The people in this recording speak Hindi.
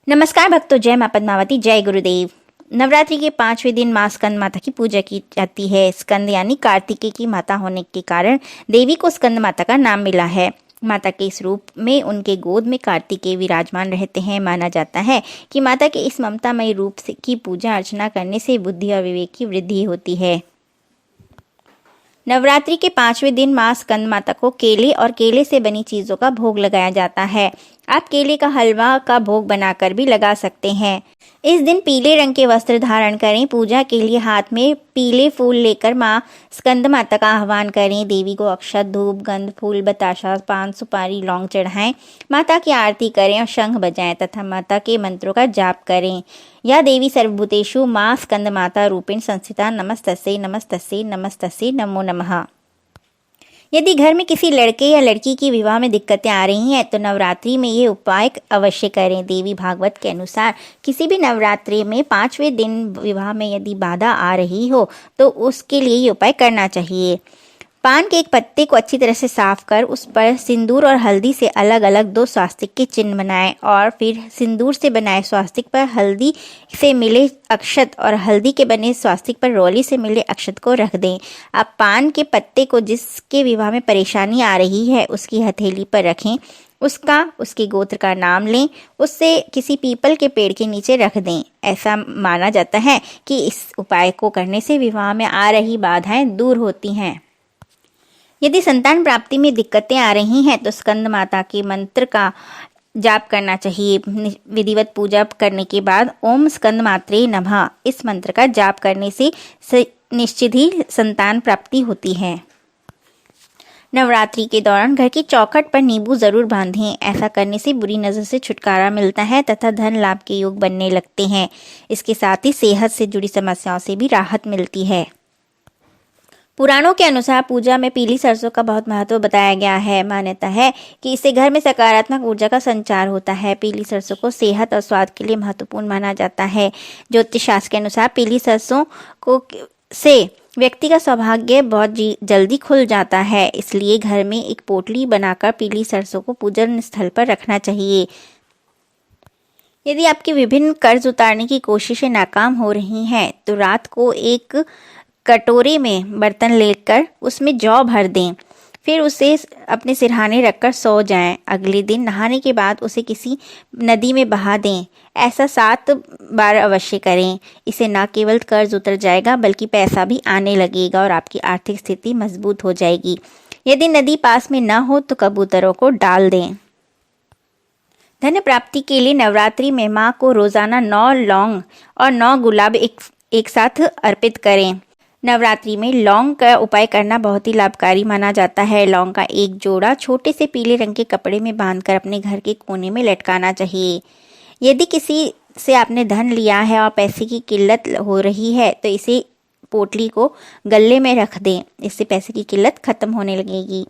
नमस्कार भक्तों, जय मां पद्मावती, जय गुरुदेव। नवरात्रि के 5वें दिन मां स्कंद माता की पूजा की जाती है। स्कंद यानी कार्तिकेय की माता होने के कारण देवी को स्कंद माता का नाम मिला है। माता के इस रूप में उनके गोद में कार्तिकेय विराजमान रहते हैं। माना जाता है कि माता के इस ममतामयी रूप से की पूजा अर्चना करने से बुद्धि और विवेक की वृद्धि होती है। नवरात्रि के 5वें दिन मां स्कंद माता को केले और केले से बनी चीजों का भोग लगाया जाता है। आप केले का हलवा का भोग बनाकर भी लगा सकते हैं। इस दिन पीले रंग के वस्त्र धारण करें। पूजा के लिए हाथ में पीले फूल लेकर मां स्कंद माता का आह्वान करें। देवी को अक्षत, धूप, गंध, फूल, बताशा, पान, सुपारी, लौंग चढ़ाएं। माता की आरती करें और शंख बजाएं तथा माता के मंत्रों का जाप करें। या देवी सर्वभूतेषु मां स्कंद माता रूपेण संस्थिता नमस्तस्यै नमस्तस्यै नमस्तस्यै नमो नमः। यदि घर में किसी लड़के या लड़की की विवाह में दिक्कतें आ रही हैं तो नवरात्रि में ये उपाय अवश्य करें। देवी भागवत के अनुसार किसी भी नवरात्रि में 5वें दिन विवाह में यदि बाधा आ रही हो तो उसके लिए ये उपाय करना चाहिए। पान के एक पत्ते को अच्छी तरह से साफ कर उस पर सिंदूर और हल्दी से अलग अलग 2 स्वास्तिक के चिन्ह बनाएं और फिर सिंदूर से बनाए स्वास्तिक पर हल्दी से मिले अक्षत और हल्दी के बने स्वास्तिक पर रोली से मिले अक्षत को रख दें। अब पान के पत्ते को जिसके विवाह में परेशानी आ रही है उसकी हथेली पर रखें। उसके गोत्र का नाम लें। उससे किसी पीपल के पेड़ के नीचे रख दें। ऐसा माना जाता है कि इस उपाय को करने से विवाह में आ रही बाधाएं दूर होती हैं। यदि संतान प्राप्ति में दिक्कतें आ रही हैं तो स्कंद माता के मंत्र का जाप करना चाहिए। विधिवत पूजा करने के बाद ओम स्कंद मात्रे नमः इस मंत्र का जाप करने से निश्चित ही संतान प्राप्ति होती है। नवरात्रि के दौरान घर की चौखट पर नींबू जरूर बांधें। ऐसा करने से बुरी नजर से छुटकारा मिलता है तथा धन लाभ के योग बनने लगते हैं। इसके साथ ही सेहत से जुड़ी समस्याओं से भी राहत मिलती है। पुराणों के अनुसार पूजा में पीली सरसों का बहुत महत्व बताया गया है। मान्यता है कि इससे घर में सकारात्मक ऊर्जा का संचार होता है। पीली सरसों को सेहत और स्वाद के लिए महत्वपूर्ण माना जाता है। ज्योतिष शास्त्र के अनुसार पीली सरसों से व्यक्ति का सौभाग्य बहुत जल्दी खुल जाता है। इसलिए घर में एक पोटली बनाकर पीली सरसों को पूजन स्थल पर रखना चाहिए। यदि आपकी विभिन्न कर्ज उतारने की कोशिशें नाकाम हो रही हैं तो रात को एक कटोरे में बर्तन लेकर उसमें जौ भर दें। फिर उसे अपने सिरहाने रखकर सो जाएं। अगले दिन नहाने के बाद उसे किसी नदी में बहा दें। ऐसा 7 बार अवश्य करें। इससे न केवल कर्ज उतर जाएगा बल्कि पैसा भी आने लगेगा और आपकी आर्थिक स्थिति मजबूत हो जाएगी। यदि नदी पास में न हो तो कबूतरों को डाल दें। धन प्राप्ति के लिए नवरात्रि में मां को रोजाना 9 लौंग और 9 गुलाब एक साथ अर्पित करें। नवरात्रि में लौंग का उपाय करना बहुत ही लाभकारी माना जाता है। लौंग का एक जोड़ा छोटे से पीले रंग के कपड़े में बांधकर अपने घर के कोने में लटकाना चाहिए। यदि किसी से आपने धन लिया है और पैसे की किल्लत हो रही है तो इसे पोटली को गले में रख दें। इससे पैसे की किल्लत खत्म होने लगेगी।